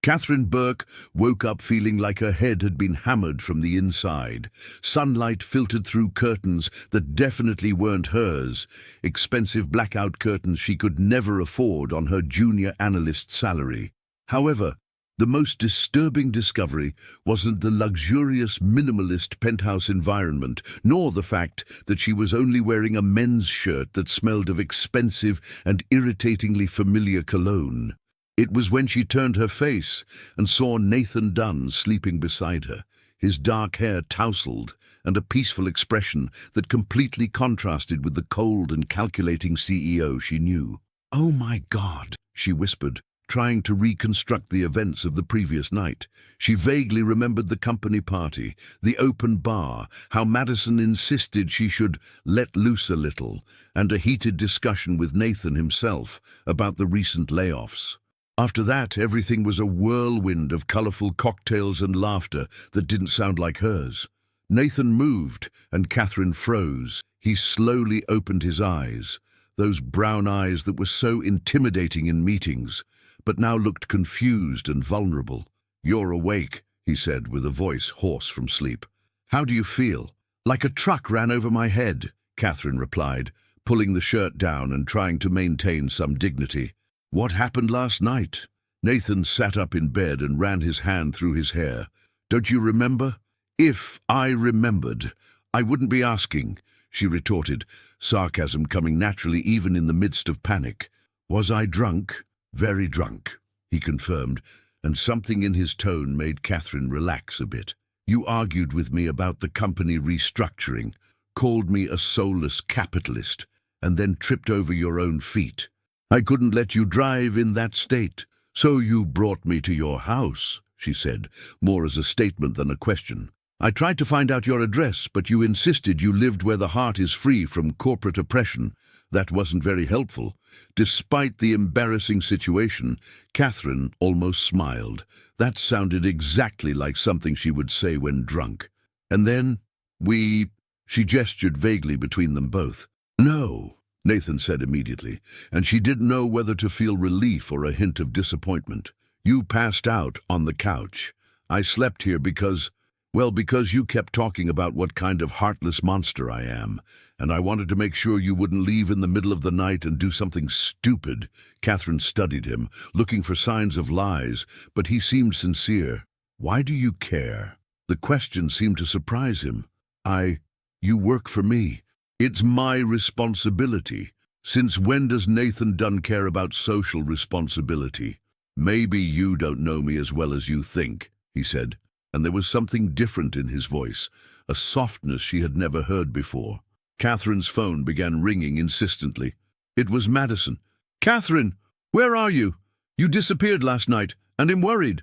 Catherine Burke woke up feeling like her head had been hammered from the inside. Sunlight filtered through curtains that definitely weren't hers, expensive blackout curtains she could never afford on her junior analyst salary. However, the most disturbing discovery wasn't the luxurious minimalist penthouse environment, nor the fact that she was only wearing a men's shirt that smelled of expensive and irritatingly familiar cologne. It was when she turned her face and saw Nathan Dunn sleeping beside her, his dark hair tousled and a peaceful expression that completely contrasted with the cold and calculating CEO she knew. "Oh my God," she whispered, trying to reconstruct the events of the previous night. She vaguely remembered the company party, the open bar, how Madison insisted she should let loose a little, and a heated discussion with Nathan himself about the recent layoffs. After that, everything was a whirlwind of colorful cocktails and laughter that didn't sound like hers. Nathan moved, and Catherine froze. He slowly opened his eyes, those brown eyes that were so intimidating in meetings, but now looked confused and vulnerable. "You're awake," he said with a voice hoarse from sleep. "How do you feel?" "Like a truck ran over my head," Catherine replied, pulling the shirt down and trying to maintain some dignity. "What happened last night?" Nathan sat up in bed and ran his hand through his hair. "Don't you remember?" "If I remembered, I wouldn't be asking," she retorted, sarcasm coming naturally even in the midst of panic. "Was I drunk?" "Very drunk," he confirmed, and something in his tone made Catherine relax a bit. "You argued with me about the company restructuring, called me a soulless capitalist, and then tripped over your own feet. I couldn't let you drive in that state, so you brought me to your house," she said, more as a statement than a question. "I tried to find out your address, but you insisted you lived where the heart is free from corporate oppression. That wasn't very helpful." Despite the embarrassing situation, Catherine almost smiled. That sounded exactly like something she would say when drunk. "And then, she gestured vaguely between them both. "No," Nathan said immediately, and she didn't know whether to feel relief or a hint of disappointment. "You passed out on the couch. I slept here because you kept talking about what kind of heartless monster I am, and I wanted to make sure you wouldn't leave in the middle of the night and do something stupid." Catherine studied him, looking for signs of lies, but he seemed sincere. "Why do you care?" The question seemed to surprise him. You work for me. It's my responsibility. Since when does Nathan Dunn care about social responsibility?" "Maybe you don't know me as well as you think," he said, and there was something different in his voice, a softness she had never heard before. Catherine's phone began ringing insistently. It was Madison. "Catherine, where are you? You disappeared last night, and I'm worried."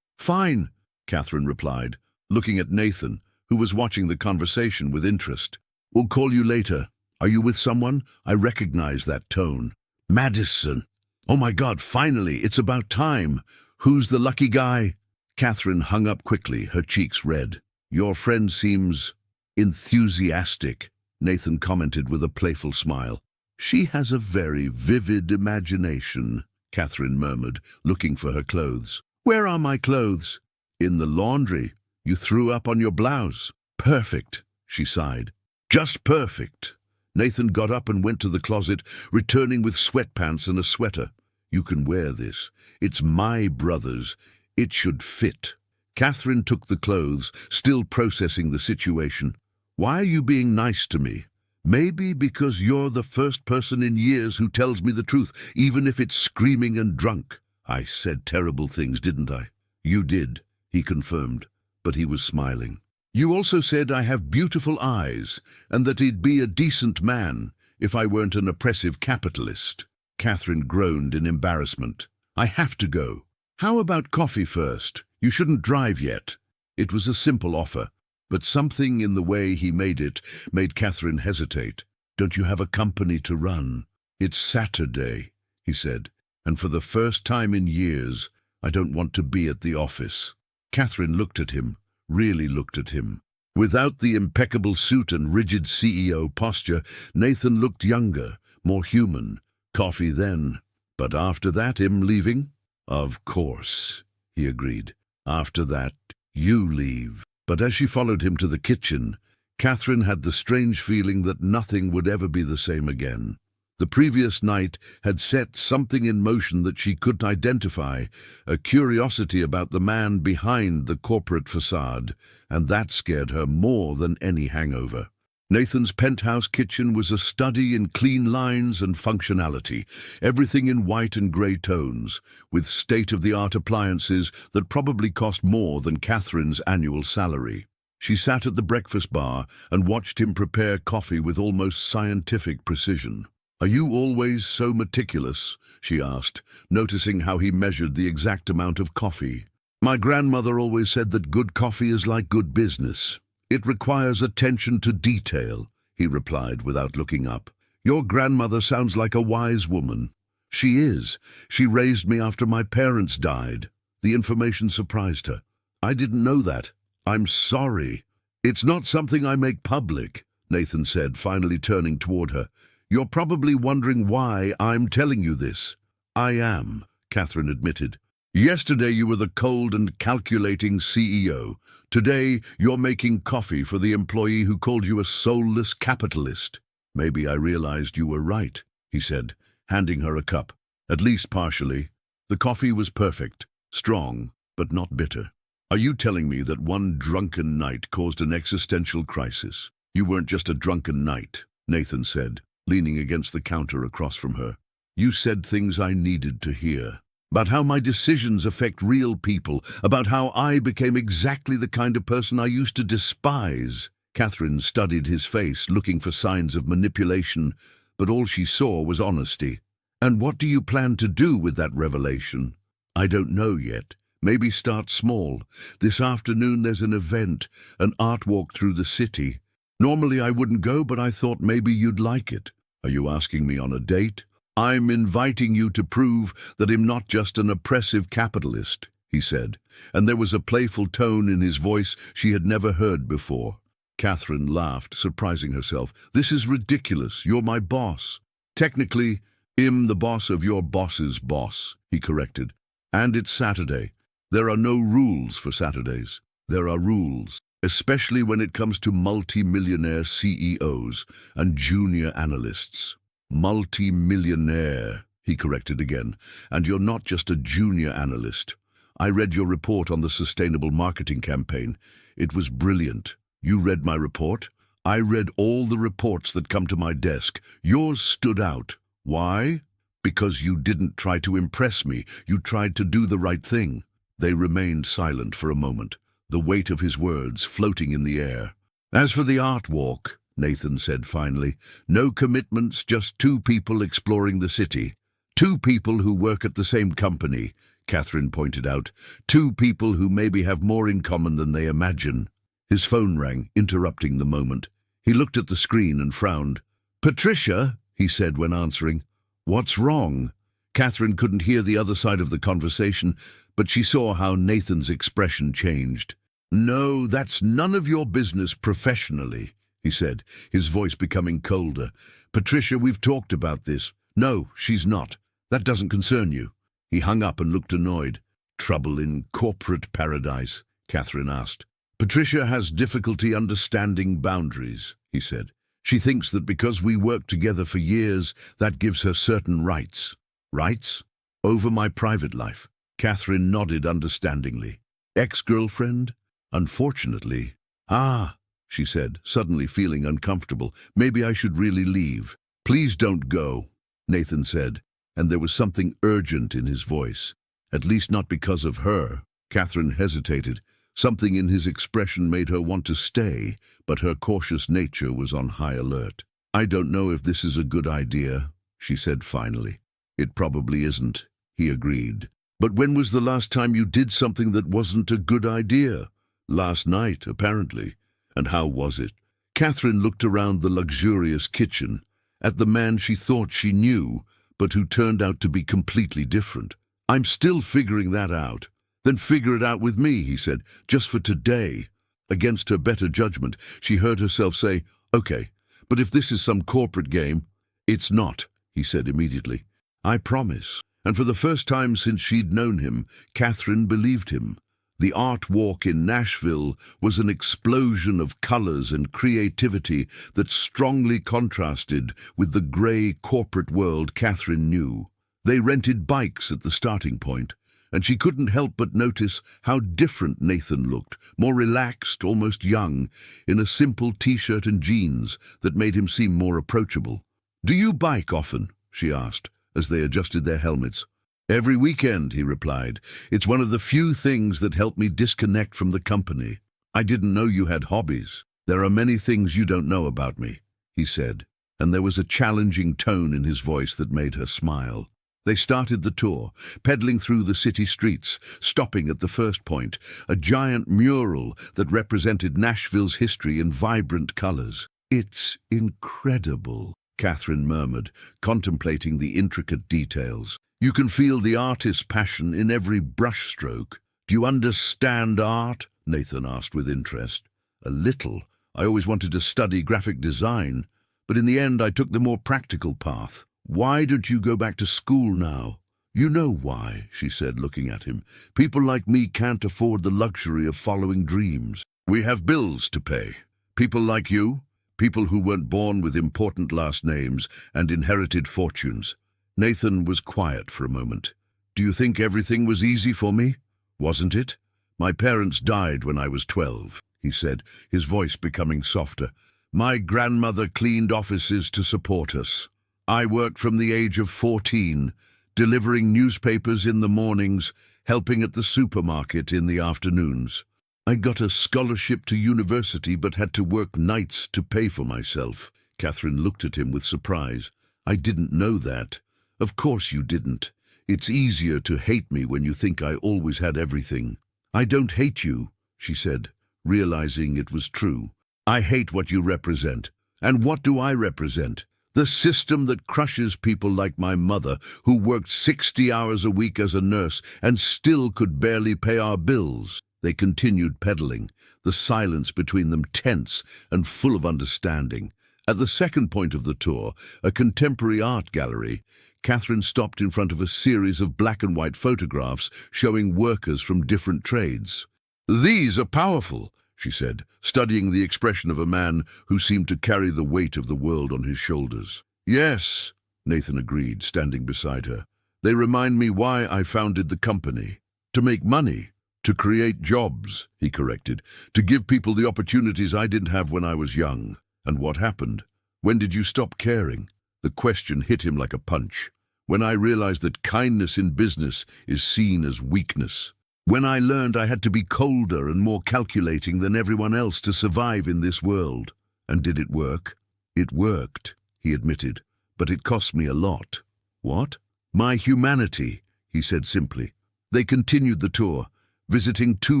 Fine," Catherine replied, looking at Nathan, who was watching the conversation with interest. "We'll call you later. Are you with someone?" I recognize that tone. "Madison. Oh my God, finally, it's about time. Who's the lucky guy?" Catherine hung up quickly, her cheeks red. "Your friend seems enthusiastic," Nathan commented with a playful smile. "She has a very vivid imagination," Catherine murmured, looking for her clothes. "Where are my clothes?" "In the laundry. You threw up on your blouse." "Perfect," she sighed. "Just perfect." Nathan got up and went to the closet, returning with sweatpants and a sweater. "You can wear this. It's my brother's. It should fit." Catherine took the clothes, still processing the situation. "Why are you being nice to me?" "Maybe because you're the first person in years who tells me the truth, even if it's screaming and drunk." "I said terrible things, didn't I?" "You did," he confirmed, but he was smiling. "You also said I have beautiful eyes, and that he'd be a decent man if I weren't an oppressive capitalist." Catherine groaned in embarrassment. "I have to go." "How about coffee first? You shouldn't drive yet." It was a simple offer, but something in the way he made it made Catherine hesitate. "Don't you have a company to run?" "It's Saturday," he said, "and for the first time in years, I don't want to be at the office." Catherine looked at him, really looked at him. Without the impeccable suit and rigid CEO posture, Nathan looked younger, more human. Coffee then. But after that, him leaving? Of course. he agreed. After that, you leave. But as she followed him to the kitchen, Catherine had the strange feeling that nothing would ever be the same again. The previous night had set something in motion that she couldn't identify, a curiosity about the man behind the corporate facade, and that scared her more than any hangover. Nathan's penthouse kitchen was a study in clean lines and functionality, everything in white and grey tones, with state-of-the-art appliances that probably cost more than Catherine's annual salary. She sat at the breakfast bar and watched him prepare coffee with almost scientific precision. "Are you always so meticulous?" she asked, noticing how he measured the exact amount of coffee. "My grandmother always said that good coffee is like good business. It requires attention to detail," he replied without looking up. "Your grandmother sounds like a wise woman." "She is. She raised me after my parents died." The information surprised her. "I didn't know that. I'm sorry." "It's not something I make public," Nathan said, finally turning toward her. "You're probably wondering why I'm telling you this." "I am," Catherine admitted. "Yesterday you were the cold and calculating CEO. Today you're making coffee for the employee who called you a soulless capitalist." "Maybe I realized you were right," he said, handing her a cup. "At least partially. The coffee was perfect, strong, but not bitter." "Are you telling me that one drunken night caused an existential crisis?" "You weren't just a drunken night," Nathan said, leaning against the counter across from her. "You said things I needed to hear. About how my decisions affect real people, about how I became exactly the kind of person I used to despise." Catherine studied his face, looking for signs of manipulation, but all she saw was honesty. "And what do you plan to do with that revelation?" "I don't know yet. Maybe start small. This afternoon there's an event, an art walk through the city. Normally I wouldn't go, but I thought maybe you'd like it." "Are you asking me on a date?" "I'm inviting you to prove that I'm not just an oppressive capitalist," he said, and there was a playful tone in his voice she had never heard before. Catherine laughed, surprising herself. "This is ridiculous. You're my boss." "Technically, I'm the boss of your boss's boss," he corrected. "And it's Saturday. There are no rules for Saturdays. There are rules, especially when it comes to multi-millionaire CEOs and junior analysts." "Multi-millionaire," he corrected again. "And you're not just a junior analyst. I read your report on the sustainable marketing campaign. It was brilliant." "You read my report?" "I read all the reports that come to my desk. Yours stood out." "Why?" "Because you didn't try to impress me. You tried to do the right thing." They remained silent for a moment, the weight of his words floating in the air. "As for the art walk," Nathan said finally, "no commitments, just two people exploring the city. Two people who work at the same company," Catherine pointed out. "Two people who maybe have more in common than they imagine." His phone rang, interrupting the moment. He looked at the screen and frowned. "Patricia," he said when answering. "What's wrong?" Catherine couldn't hear the other side of the conversation, but she saw how Nathan's expression changed. "No, that's none of your business professionally," he said, his voice becoming colder. "Patricia, we've talked about this." "No, she's not. That doesn't concern you." He hung up and looked annoyed. "Trouble in corporate paradise?" Catherine asked. "Patricia has difficulty understanding boundaries," he said. "She thinks that because we worked together for years, that gives her certain rights." "Rights?" "Over my private life." Catherine nodded understandingly. "Ex-girlfriend?" "Unfortunately." "Ah," she said, suddenly feeling uncomfortable. "Maybe I should really leave." "Please don't go," Nathan said, and there was something urgent in his voice. At least not because of her. Catherine hesitated. Something in his expression made her want to stay, but her cautious nature was on high alert. "I don't know if this is a good idea," she said finally. "It probably isn't," he agreed. "But when was the last time you did something that wasn't a good idea?" "Last night, apparently." "And how was it?" Catherine looked around the luxurious kitchen, at the man she thought she knew, but who turned out to be completely different. "I'm still figuring that out." "Then figure it out with me," he said, "just for today." Against her better judgment, she heard herself say, "Okay, but if this is some corporate game—" "It's not," he said immediately. "I promise." And for the first time since she'd known him, Catherine believed him. The art walk in Nashville was an explosion of colors and creativity that strongly contrasted with the gray corporate world Catherine knew. They rented bikes at the starting point, and she couldn't help but notice how different Nathan looked, more relaxed, almost young, in a simple t-shirt and jeans that made him seem more approachable. "Do you bike often?" she asked, as they adjusted their helmets. "Every weekend," he replied. "It's one of the few things that help me disconnect from the company." "I didn't know you had hobbies." "There are many things you don't know about me," he said, and there was a challenging tone in his voice that made her smile. They started the tour, pedaling through the city streets, stopping at the first point, a giant mural that represented Nashville's history in vibrant colors. "It's incredible," Catherine murmured, contemplating the intricate details. "You can feel the artist's passion in every brushstroke." "Do you understand art?" Nathan asked with interest. "A little. I always wanted to study graphic design, but in the end I took the more practical path." "Why don't you go back to school now?" "You know why," she said, looking at him. "People like me can't afford the luxury of following dreams. We have bills to pay. People like you, people who weren't born with important last names and inherited fortunes." Nathan was quiet for a moment. "Do you think everything was easy for me? Wasn't it? My parents died when I was 12, he said, his voice becoming softer. My grandmother cleaned offices to support us. I worked from the age of 14, delivering newspapers in the mornings, helping at the supermarket in the afternoons. I got a scholarship to university but had to work nights to pay for myself." Catherine looked at him with surprise. "I didn't know that." "Of course you didn't. It's easier to hate me when you think I always had everything." "I don't hate you," she said, realizing it was true. "I hate what you represent." "And what do I represent?" "The system that crushes people like my mother, who worked 60 hours a week as a nurse and still could barely pay our bills." They continued pedaling, the silence between them tense and full of understanding. At the second point of the tour, a contemporary art gallery, Catherine stopped in front of a series of black and white photographs showing workers from different trades. "These are powerful," she said, studying the expression of a man who seemed to carry the weight of the world on his shoulders. "Yes," Nathan agreed, standing beside her. "They remind me why I founded the company. To make money. To create jobs," he corrected. "To give people the opportunities I didn't have when I was young." "And what happened? When did you stop caring?" The question hit him like a punch. "When I realized that kindness in business is seen as weakness. When I learned I had to be colder and more calculating than everyone else to survive in this world." "And did it work?" "It worked," he admitted, "but it cost me a lot." "What?" "My humanity," he said simply. They continued the tour, visiting 2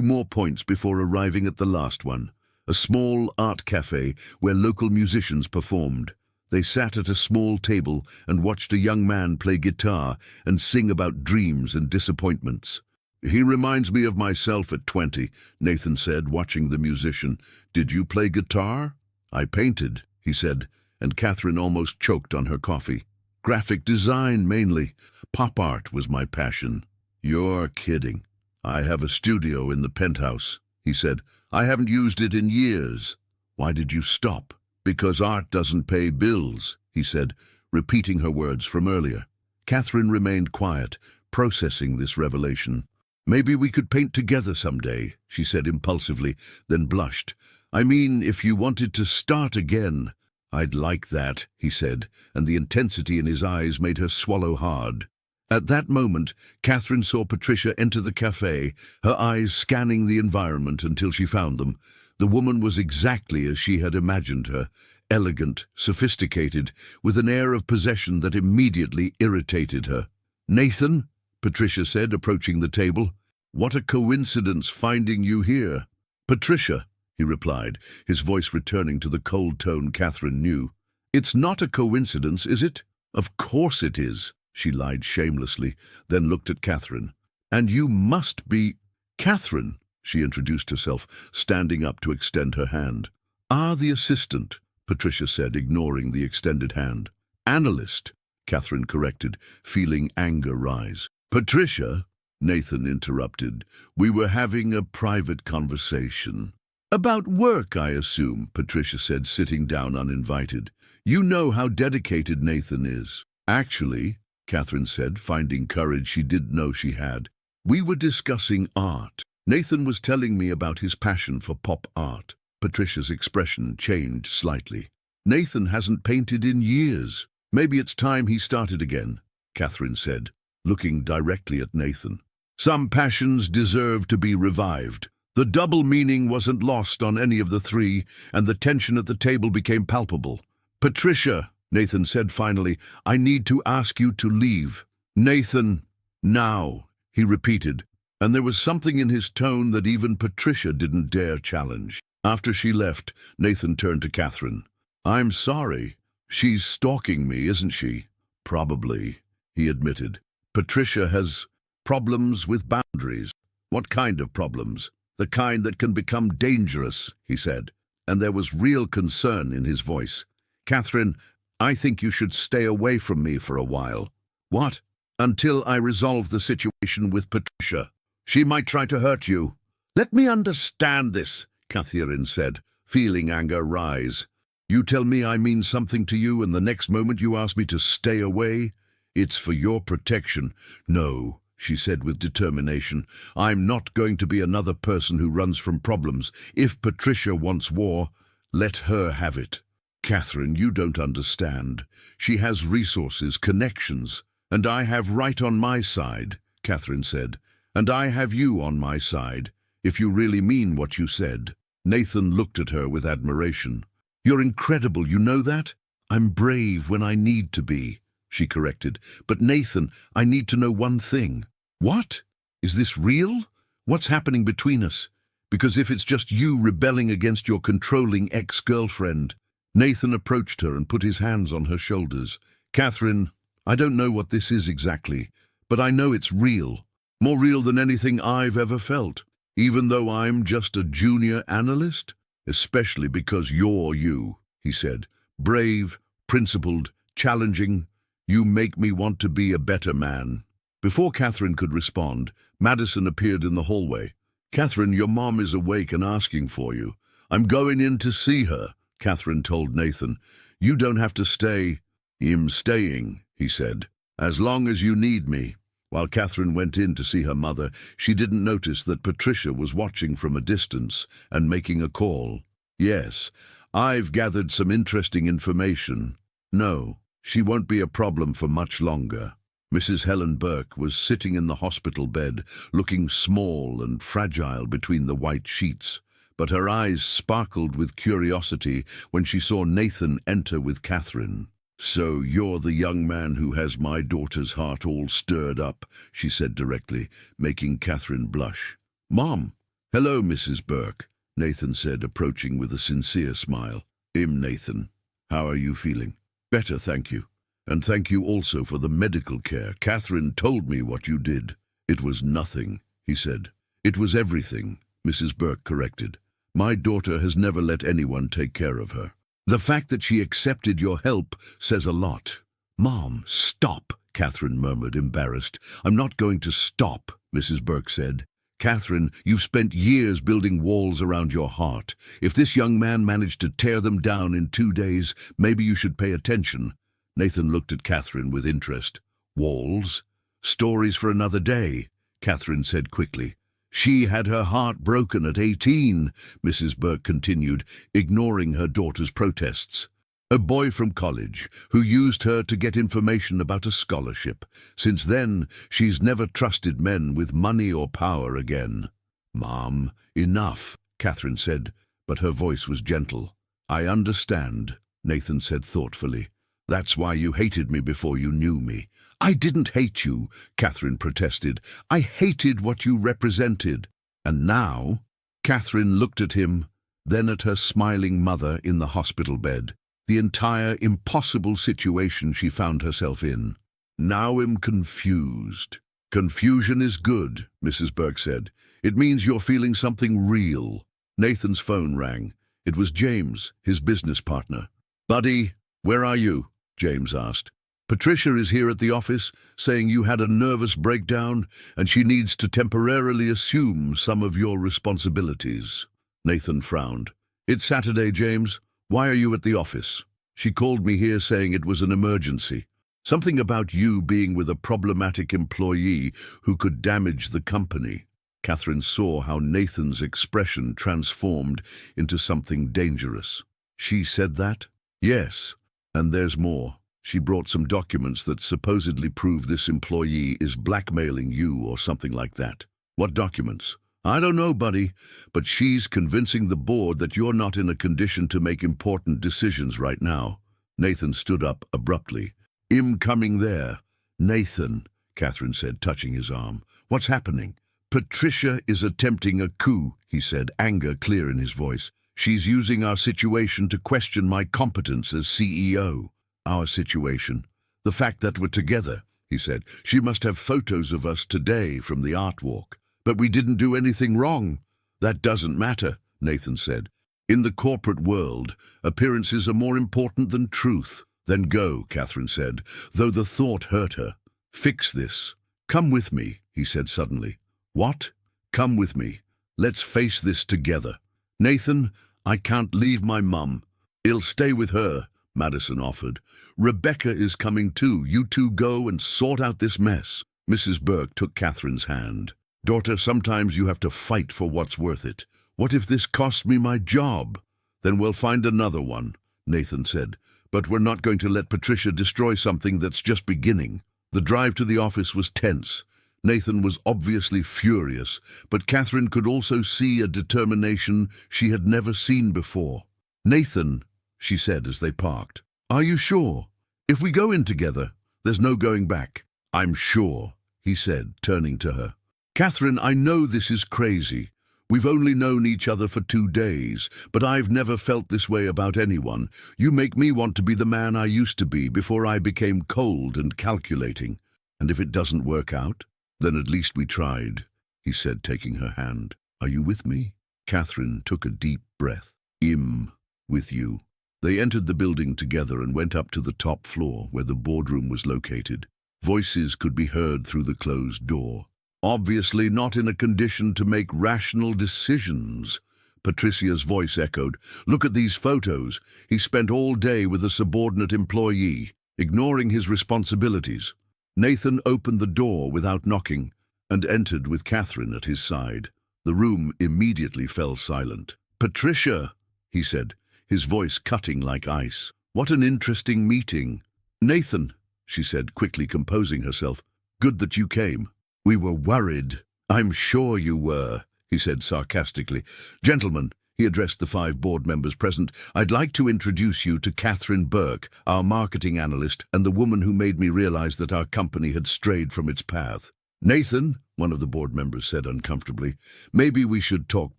more points before arriving at the last one, a small art cafe where local musicians performed. They sat at a small table and watched a young man play guitar and sing about dreams and disappointments. "He reminds me of myself at 20, Nathan said, watching the musician. "Did you play guitar?" "I painted," he said, and Catherine almost choked on her coffee. "Graphic design, mainly. Pop art was my passion." "You're kidding." "I have a studio in the penthouse," he said. "I haven't used it in years." "Why did you stop?" "Because art doesn't pay bills," he said, repeating her words from earlier. Catherine remained quiet, processing this revelation. "Maybe we could paint together someday," she said impulsively, then blushed. "I mean, if you wanted to start again." "I'd like that," he said, and the intensity in his eyes made her swallow hard. At that moment, Catherine saw Patricia enter the cafe, her eyes scanning the environment until she found them. The woman was exactly as she had imagined her, elegant, sophisticated, with an air of possession that immediately irritated her. "Nathan," Patricia said, approaching the table. "What a coincidence finding you here." "Patricia," he replied, his voice returning to the cold tone Catherine knew. "It's not a coincidence, is it?" "Of course it is," she lied shamelessly, then looked at Catherine. "And you must be—" "Catherine," she introduced herself, standing up to extend her hand. "Ah, the assistant," Patricia said, ignoring the extended hand. "Analyst." Catherine corrected, feeling anger rise. Patricia, Nathan interrupted. We were having a private conversation. About work, I assume, Patricia said, sitting down uninvited. You know how dedicated Nathan is. Actually, Catherine said, finding courage she didn't know she had. We were discussing art. Nathan was telling me about his passion for pop art. Patricia's expression changed slightly. Nathan hasn't painted in years. Maybe it's time he started again, Catherine said, looking directly at Nathan. Some passions deserve to be revived. The double meaning wasn't lost on any of the three, and the tension at the table became palpable. Patricia, Nathan said finally, I need to ask you to leave. Nathan, now, he repeated, and there was something in his tone that even Patricia didn't dare challenge. After she left, Nathan turned to Catherine. I'm sorry. She's stalking me, isn't she? Probably, he admitted. Patricia has problems with boundaries. What kind of problems? The kind that can become dangerous, he said, and there was real concern in his voice. Catherine, I think you should stay away from me for a while. What? Until I resolve the situation with Patricia. She might try to hurt you. Let me understand this, Catherine said, feeling anger rise. You tell me I mean something to you, and the next moment you ask me to stay away? It's for your protection. No, she said with determination. I'm not going to be another person who runs from problems. If Patricia wants war, let her have it. Catherine, you don't understand. She has resources, connections, and I have right on my side, Catherine said. And I have you on my side, if you really mean what you said. Nathan looked at her with admiration. You're incredible, you know that? I'm brave when I need to be, she corrected. But Nathan, I need to know one thing. What? Is this real? What's happening between us? Because if it's just you rebelling against your controlling ex-girlfriend. Nathan approached her and put his hands on her shoulders. Catherine, I don't know what this is exactly, but I know it's real. More real than anything I've ever felt. Even though I'm just a junior analyst? Especially because you're you, he said. Brave, principled, challenging. You make me want to be a better man. Before Catherine could respond, Madison appeared in the hallway. Catherine, your mom is awake and asking for you. I'm going in to see her, Catherine told Nathan. You don't have to stay. I'm staying, he said, as long as you need me. While Catherine went in to see her mother, she didn't notice that Patricia was watching from a distance and making a call. Yes, I've gathered some interesting information. No, she won't be a problem for much longer. Mrs. Helen Burke was sitting in the hospital bed, looking small and fragile between the white sheets, but her eyes sparkled with curiosity when she saw Nathan enter with Catherine. So you're the young man who has my daughter's heart all stirred up, she said directly, making Catherine blush. Mom. Hello, Mrs. Burke, Nathan said, approaching with a sincere smile. Nathan. How are you feeling? Better, thank you. And thank you also for the medical care. Catherine told me what you did. It was nothing, he said. It was everything, Mrs. Burke corrected. My daughter has never let anyone take care of her. The fact that she accepted your help says a lot. Mom, stop, Catherine murmured, embarrassed. I'm not going to stop, Mrs. Burke said. Catherine, you've spent years building walls around your heart. If this young man managed to tear them down in 2 days, maybe you should pay attention. Nathan looked at Catherine with interest. Walls? Stories for another day, Catherine said quickly. She had her heart broken at 18, Mrs. Burke continued, ignoring her daughter's protests. A boy from college who used her to get information about a scholarship. Since then, she's never trusted men with money or power again. Mom, enough, Catherine said, but her voice was gentle. I understand, Nathan said thoughtfully. That's why you hated me before you knew me. I didn't hate you, Catherine protested. I hated what you represented. And now, Catherine looked at him, then at her smiling mother in the hospital bed. The entire impossible situation she found herself in. Now I'm confused. Confusion is good, Mrs. Burke said. It means you're feeling something real. Nathan's phone rang. It was James, his business partner. Buddy, where are you? James asked. Patricia is here at the office, saying you had a nervous breakdown and she needs to temporarily assume some of your responsibilities. Nathan frowned. It's Saturday, James. Why are you at the office? She called me here saying it was an emergency. Something about you being with a problematic employee who could damage the company. Catherine saw how Nathan's expression transformed into something dangerous. She said that? Yes, and there's more. She brought some documents that supposedly prove this employee is blackmailing you or something like that. What documents? I don't know, buddy, but she's convincing the board that you're not in a condition to make important decisions right now. Nathan stood up abruptly. I'm coming there. Nathan, Catherine said, touching his arm. What's happening? Patricia is attempting a coup, he said, anger clear in his voice. She's using our situation to question my competence as CEO. Our situation? The fact that we're together, he said. She must have photos of us today from the art walk. But we didn't do anything wrong. That doesn't matter, Nathan said. In the corporate world, appearances are more important than truth. Then go, Catherine said, though the thought hurt her. Fix this. Come with me, he said suddenly. What? Come with me. Let's face this together. Nathan, I can't leave my mum. I'll stay with her, Madison offered. Rebecca is coming too. You two go and sort out this mess. Mrs. Burke took Catherine's hand. Daughter, sometimes you have to fight for what's worth it. What if this costs me my job? Then we'll find another one, Nathan said. But we're not going to let Patricia destroy something that's just beginning. The drive to the office was tense. Nathan was obviously furious, but Catherine could also see a determination she had never seen before. Nathan, she said as they parked, are you sure? If we go in together, there's no going back. I'm sure, he said, turning to her. Catherine, I know this is crazy. We've only known each other for 2 days, but I've never felt this way about anyone. You make me want to be the man I used to be before I became cold and calculating. And if it doesn't work out, then at least we tried, he said, taking her hand. Are you with me? Catherine took a deep breath. I'm with you. They entered the building together and went up to the top floor where the boardroom was located. Voices could be heard through the closed door. Obviously not in a condition to make rational decisions, Patricia's voice echoed. Look at these photos. He spent all day with a subordinate employee, ignoring his responsibilities. Nathan opened the door without knocking and entered with Catherine at his side. The room immediately fell silent. Patricia, he said, his voice cutting like ice. What an interesting meeting. Nathan, she said, quickly composing herself. Good that you came. We were worried. I'm sure you were, he said sarcastically. Gentlemen, he addressed the 5 board members present, I'd like to introduce you to Catherine Burke, our marketing analyst, and the woman who made me realize that our company had strayed from its path. Nathan, one of the board members said uncomfortably, maybe we should talk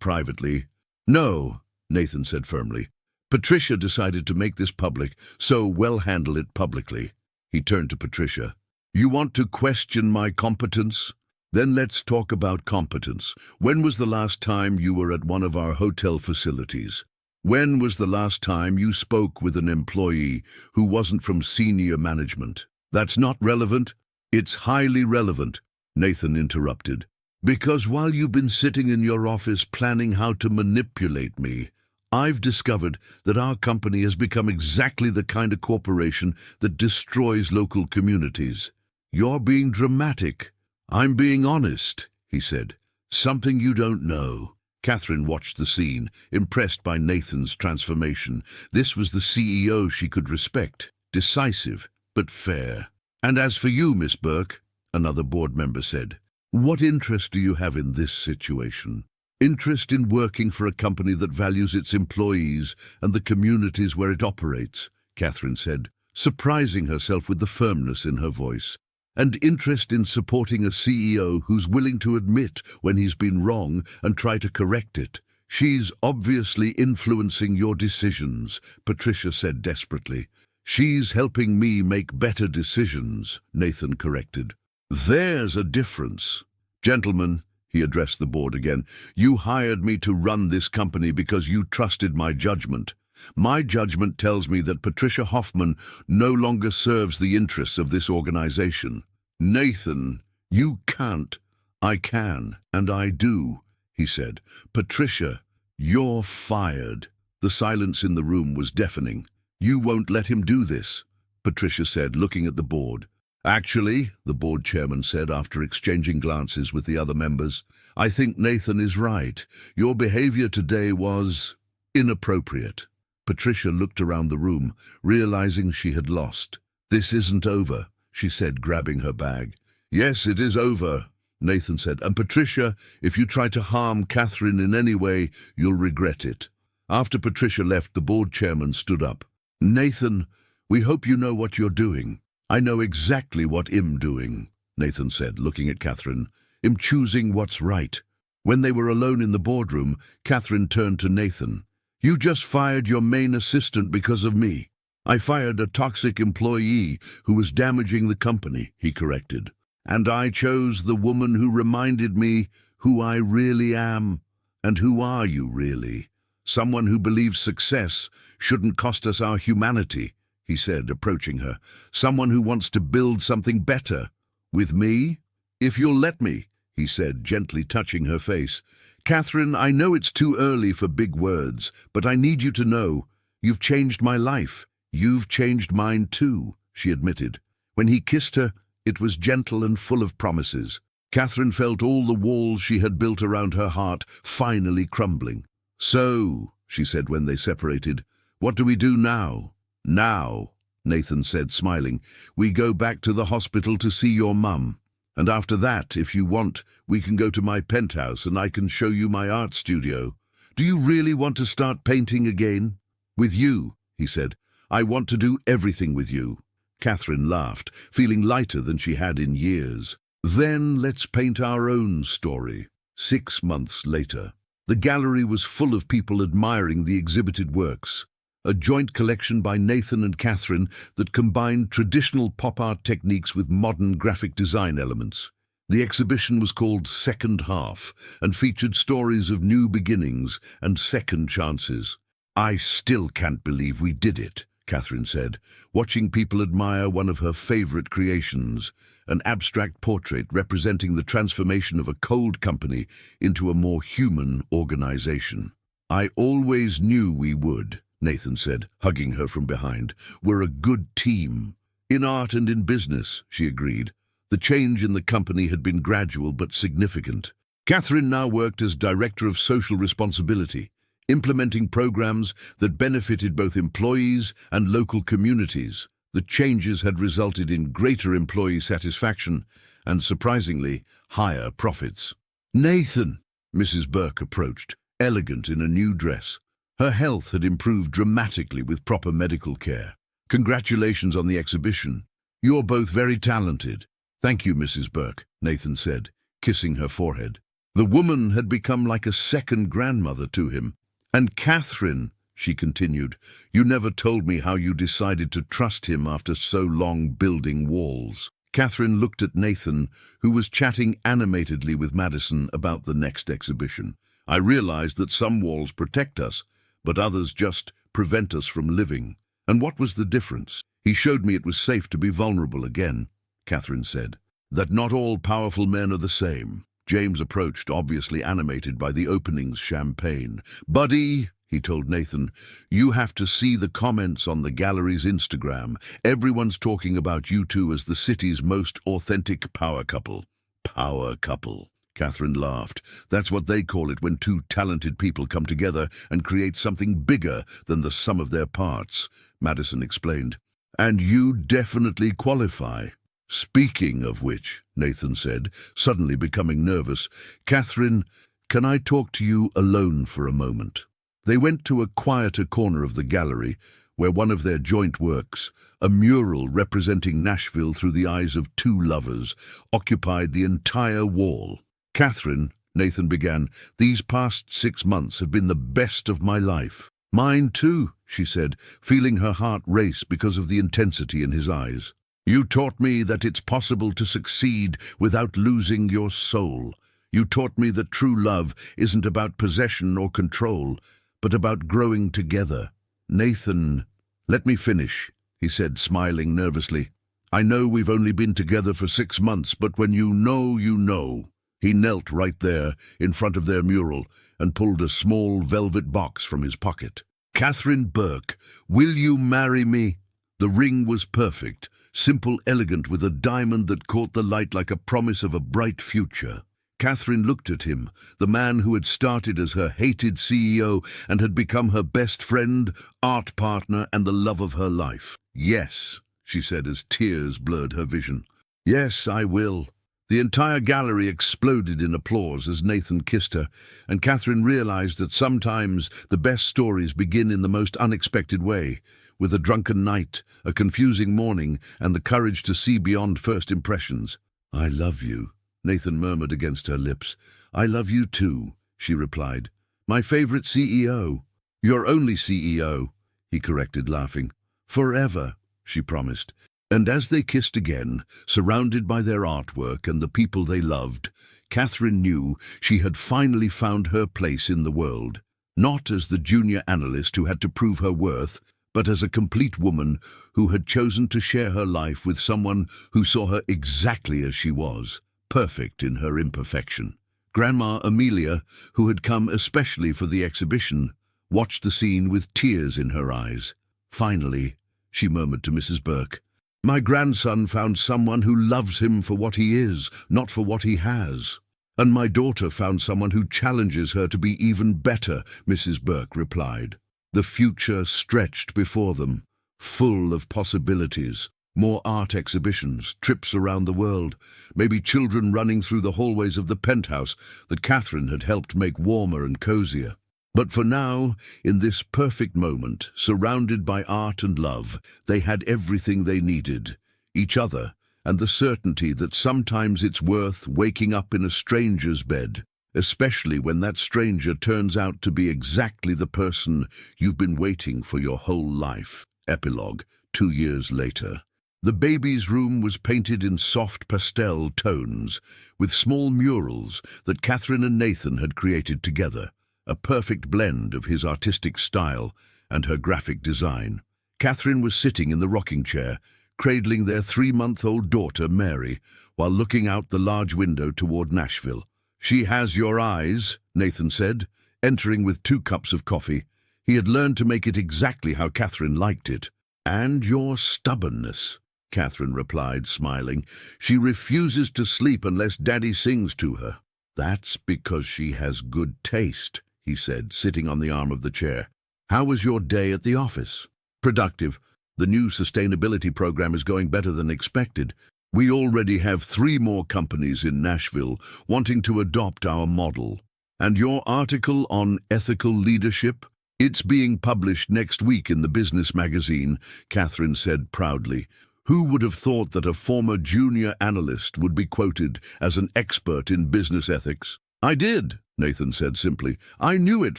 privately. No, Nathan said firmly. Patricia decided to make this public, so we'll handle it publicly. He turned to Patricia. You want to question my competence? Then let's talk about competence. When was the last time you were at one of our hotel facilities? When was the last time you spoke with an employee who wasn't from senior management? That's not relevant. It's highly relevant, Nathan interrupted. Because while you've been sitting in your office planning how to manipulate me, I've discovered that our company has become exactly the kind of corporation that destroys local communities. You're being dramatic. I'm being honest, he said. Something you don't know. Catherine watched the scene, impressed by Nathan's transformation. This was the CEO she could respect, decisive, but fair. And as for you, Miss Burke, another board member said, what interest do you have in this situation? Interest in working for a company that values its employees and the communities where it operates, Catherine said, surprising herself with the firmness in her voice. And interest in supporting a CEO who's willing to admit when he's been wrong and try to correct it. She's obviously influencing your decisions, Patricia said desperately. She's helping me make better decisions, Nathan corrected. There's a difference. Gentlemen, he addressed the board again, you hired me to run this company because you trusted my judgment. My judgment tells me that Patricia Hoffman no longer serves the interests of this organization. Nathan, you can't. I can, and I do, he said. Patricia, you're fired. The silence in the room was deafening. You won't let him do this, Patricia said, looking at the board. Actually, the board chairman said after exchanging glances with the other members, I think Nathan is right. Your behavior today was inappropriate. Patricia looked around the room, realizing she had lost. This isn't over, she said, grabbing her bag. Yes, it is over, Nathan said. And Patricia, if you try to harm Catherine in any way, you'll regret it. After Patricia left, the board chairman stood up. Nathan, we hope you know what you're doing. I know exactly what I'm doing, Nathan said, looking at Catherine. I'm choosing what's right. When they were alone in the boardroom, Catherine turned to Nathan. You just fired your main assistant because of me. I fired a toxic employee who was damaging the company, he corrected. And I chose the woman who reminded me who I really am. And who are you really? Someone who believes success shouldn't cost us our humanity, he said, approaching her. Someone who wants to build something better. With me? If you'll let me, he said, gently touching her face. Catherine, I know it's too early for big words, but I need you to know you've changed my life. You've changed mine too, she admitted. When he kissed her, it was gentle and full of promises. Catherine felt all the walls she had built around her heart finally crumbling. So, she said when they separated, what do we do now? Now, Nathan said, smiling, we go back to the hospital to see your mum. And after that, if you want, we can go to my penthouse and I can show you my art studio. Do you really want to start painting again? With you, he said. I want to do everything with you. Catherine laughed, feeling lighter than she had in years. Then let's paint our own story. 6 months later. The gallery was full of people admiring the exhibited works. A joint collection by Nathan and Catherine that combined traditional pop art techniques with modern graphic design elements. The exhibition was called Second Half and featured stories of new beginnings and second chances. I still can't believe we did it, Catherine said, watching people admire one of her favorite creations, an abstract portrait representing the transformation of a cold company into a more human organization. I always knew we would, Nathan said, hugging her from behind. We're a good team. In art and in business, she agreed. The change in the company had been gradual but significant. Catherine now worked as Director of Social Responsibility, implementing programs that benefited both employees and local communities. The changes had resulted in greater employee satisfaction and, surprisingly, higher profits. Nathan, Mrs. Burke approached, elegant in a new dress. Her health had improved dramatically with proper medical care. Congratulations on the exhibition. You're both very talented. Thank you, Mrs. Burke, Nathan said, kissing her forehead. The woman had become like a second grandmother to him. And Catherine, she continued, you never told me how you decided to trust him after so long building walls. Catherine looked at Nathan, who was chatting animatedly with Madison about the next exhibition. I realized that some walls protect us, but others just prevent us from living. And what was the difference? He showed me it was safe to be vulnerable again, Catherine said. That not all powerful men are the same. James approached, obviously animated by the opening's champagne. Buddy, he told Nathan, you have to see the comments on the gallery's Instagram. Everyone's talking about you two as the city's most authentic power couple. Power couple. Catherine laughed. That's what they call it when two talented people come together and create something bigger than the sum of their parts, Madison explained. And you definitely qualify. Speaking of which, Nathan said, suddenly becoming nervous, Catherine, can I talk to you alone for a moment? They went to a quieter corner of the gallery, where one of their joint works, a mural representing Nashville through the eyes of two lovers, occupied the entire wall. Catherine, Nathan began, these past 6 months have been the best of my life. Mine too, she said, feeling her heart race because of the intensity in his eyes. You taught me that it's possible to succeed without losing your soul. You taught me that true love isn't about possession or control, but about growing together. Nathan, let me finish, he said, smiling nervously. I know we've only been together for 6 months, but when you know, you know. He knelt right there, in front of their mural, and pulled a small velvet box from his pocket. Catherine Burke, will you marry me? The ring was perfect, simple, elegant, with a diamond that caught the light like a promise of a bright future. Catherine looked at him, the man who had started as her hated CEO and had become her best friend, art partner, and the love of her life. Yes, she said as tears blurred her vision. Yes, I will. The entire gallery exploded in applause as Nathan kissed her, and Catherine realized that sometimes the best stories begin in the most unexpected way, with a drunken night, a confusing morning, and the courage to see beyond first impressions. I love you, Nathan murmured against her lips. I love you too, she replied. My favorite CEO. Your only CEO, he corrected, laughing. Forever, she promised. And as they kissed again, surrounded by their artwork and the people they loved, Catherine knew she had finally found her place in the world, not as the junior analyst who had to prove her worth, but as a complete woman who had chosen to share her life with someone who saw her exactly as she was, perfect in her imperfection. Grandma Amelia, who had come especially for the exhibition, watched the scene with tears in her eyes. Finally, she murmured to Mrs. Burke, my grandson found someone who loves him for what he is, not for what he has. And my daughter found someone who challenges her to be even better, Mrs. Burke replied. The future stretched before them, full of possibilities. More art exhibitions, trips around the world, maybe children running through the hallways of the penthouse that Catherine had helped make warmer and cozier. But for now, in this perfect moment, surrounded by art and love, they had everything they needed, each other, and the certainty that sometimes it's worth waking up in a stranger's bed, especially when that stranger turns out to be exactly the person you've been waiting for your whole life. Epilogue, 2 years later. The baby's room was painted in soft pastel tones, with small murals that Catherine and Nathan had created together, a perfect blend of his artistic style and her graphic design. Catherine was sitting in the rocking chair, cradling their 3-month-old daughter, Mary, while looking out the large window toward Nashville. She has your eyes, Nathan said, entering with 2 cups of coffee. He had learned to make it exactly how Catherine liked it. And your stubbornness, Catherine replied, smiling. She refuses to sleep unless Daddy sings to her. That's because she has good taste, he said, sitting on the arm of the chair. How was your day at the office? Productive. The new sustainability program is going better than expected. We already have 3 more companies in Nashville wanting to adopt our model. And your article on ethical leadership? It's being published next week in the business magazine, Catherine said proudly. Who would have thought that a former junior analyst would be quoted as an expert in business ethics? I did, Nathan said simply. I knew it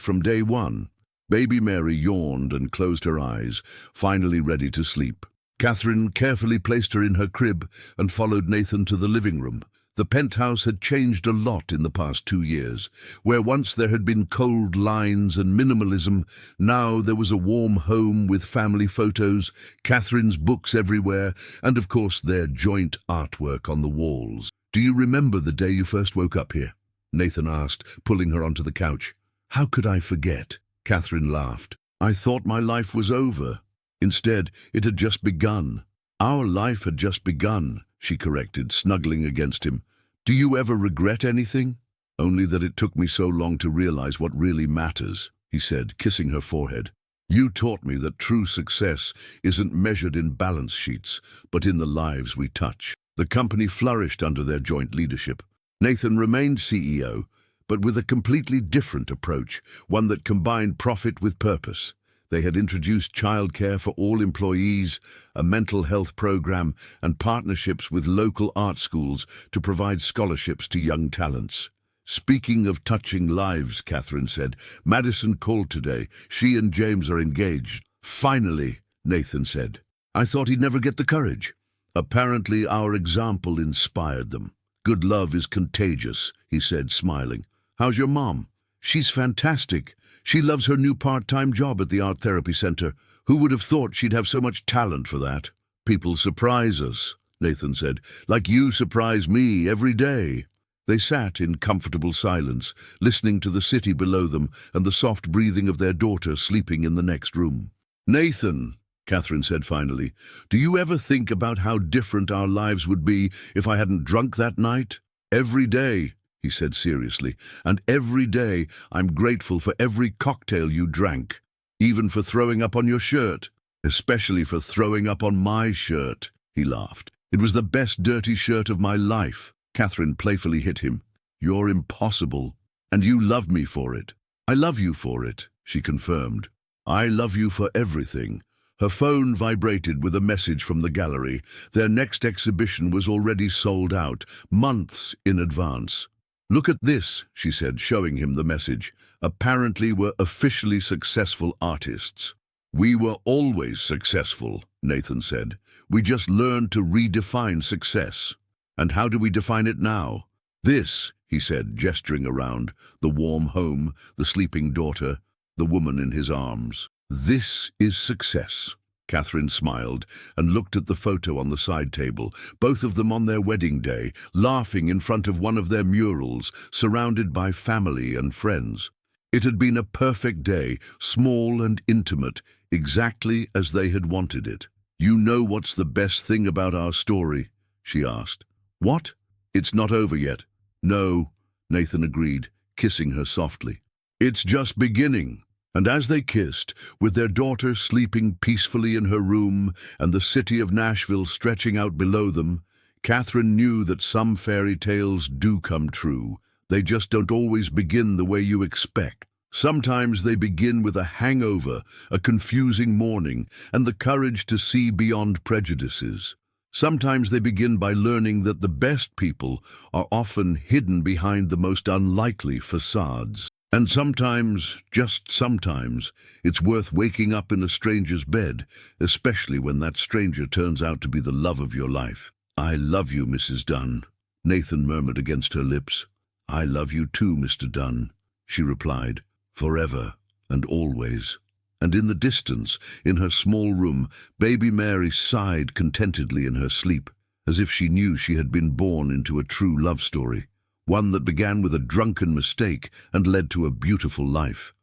from day one. Baby Mary yawned and closed her eyes, finally ready to sleep. Catherine carefully placed her in her crib and followed Nathan to the living room. The penthouse had changed a lot in the past 2 years. Where once there had been cold lines and minimalism, now there was a warm home with family photos, Catherine's books everywhere, and of course their joint artwork on the walls. Do you remember the day you first woke up here? Nathan asked, pulling her onto the couch. How could I forget? Catherine laughed. I thought my life was over. Instead, it had just begun. Our life had just begun, she corrected, snuggling against him. Do you ever regret anything? Only that it took me so long to realize what really matters, he said, kissing her forehead. You taught me that true success isn't measured in balance sheets, but in the lives we touch. The company flourished under their joint leadership. Nathan remained CEO, but with a completely different approach, one that combined profit with purpose. They had introduced childcare for all employees, a mental health program, and partnerships with local art schools to provide scholarships to young talents. Speaking of touching lives, Catherine said, Madison called today. She and James are engaged. Finally, Nathan said. I thought he'd never get the courage. Apparently our example inspired them. Good love is contagious, he said, smiling. How's your mom? She's fantastic. She loves her new part-time job at the art therapy center. Who would have thought she'd have so much talent for that? People surprise us, Nathan said, like you surprise me every day. They sat in comfortable silence, listening to the city below them and the soft breathing of their daughter sleeping in the next room. Nathan, Catherine said finally, do you ever think about how different our lives would be if I hadn't drunk that night? Every day, he said seriously, and every day I'm grateful for every cocktail you drank, even for throwing up on your shirt, especially for throwing up on my shirt, he laughed. It was the best dirty shirt of my life. Catherine playfully hit him. You're impossible, and you love me for it. I love you for it, she confirmed. I love you for everything. Her phone vibrated with a message from the gallery. Their next exhibition was already sold out, months in advance. Look at this, she said, showing him the message. Apparently we're officially successful artists. We were always successful, Nathan said. We just learned to redefine success. And how do we define it now? This, he said, gesturing around, the warm home, the sleeping daughter, the woman in his arms. This is success. Catherine smiled and looked at the photo on the side table, both of them on their wedding day, laughing in front of one of their murals, surrounded by family and friends. It had been a perfect day, small and intimate, exactly as they had wanted it. You know what's the best thing about our story? She asked. What? It's not over yet. No, Nathan agreed, kissing her softly. It's just beginning. And as they kissed, with their daughter sleeping peacefully in her room and the city of Nashville stretching out below them, Catherine knew that some fairy tales do come true. They just don't always begin the way you expect. Sometimes they begin with a hangover, a confusing morning, and the courage to see beyond prejudices. Sometimes they begin by learning that the best people are often hidden behind the most unlikely facades. And sometimes, just sometimes, it's worth waking up in a stranger's bed, especially when that stranger turns out to be the love of your life. I love you, Mrs. Dunn, Nathan murmured against her lips. I love you too, Mr. Dunn, she replied, forever and always. And in the distance, in her small room, baby Mary sighed contentedly in her sleep, as if she knew she had been born into a true love story, one that began with a drunken mistake and led to a beautiful life.